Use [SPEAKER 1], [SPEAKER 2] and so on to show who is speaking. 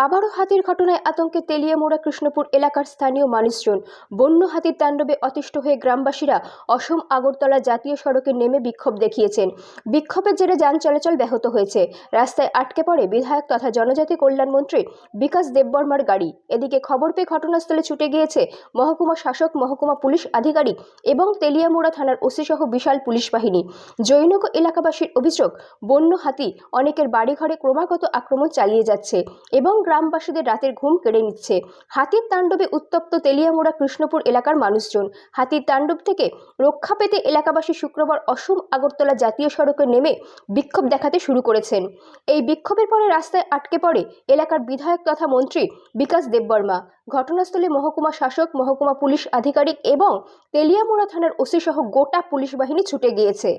[SPEAKER 1] আবারও হাতির ঘটনায় আতঙ্কে তেলিয়ামুড়া কৃষ্ণপুর এলাকার স্থানীয় মানুষজন। বন্য হাতির তাণ্ডবে অতিষ্ঠ হয়ে গ্রামবাসীরা অসম আগরতলা জাতীয় সড়কে নেমে বিক্ষোভ দেখিয়েছেন। বিক্ষোভের জেরে যান চলাচল ব্যাহত হয়েছে। রাস্তায় আটকে পড়ে বিধায়ক তথা জনজাতি কল্যাণ মন্ত্রী বিকাশ দেববর্মার গাড়ি। এদিকে খবর পেয়ে ঘটনাস্থলে ছুটে গিয়েছে মহকুমা শাসক, মহকুমা পুলিশ আধিকারিক এবং তেলিয়ামুড়া থানার ওসি সহ বিশাল পুলিশ বাহিনী। জৈনক এলাকাবাসীর অভিযোগ, বন্য হাতি অনেকের বাড়িঘরে ক্রমাগত আক্রমণ চালিয়ে যাচ্ছে এবং গ্রামবাসীদের রাতের ঘুম কেড়ে নিচ্ছে। হাতির তাণ্ডবে উত্তপ্ত তেলিয়ামুড়া কৃষ্ণপুর এলাকার মানুষজন। হাতির তাণ্ডব থেকে রক্ষা পেতে এলাকাবাসী শুক্রবার অসম আগরতলা জাতীয় সড়কে নেমে বিক্ষোভ দেখাতে শুরু করেছেন। এই বিক্ষোভের পরে রাস্তায় আটকে পড়ে এলাকার বিধায়ক তথা মন্ত্রী বিকাশ দেববর্মা। ঘটনাস্থলে মহকুমা শাসক, মহকুমা পুলিশ আধিকারিক এবং তেলিয়ামুড়া থানার ওসি সহ গোটা পুলিশ বাহিনী ছুটে গিয়েছে।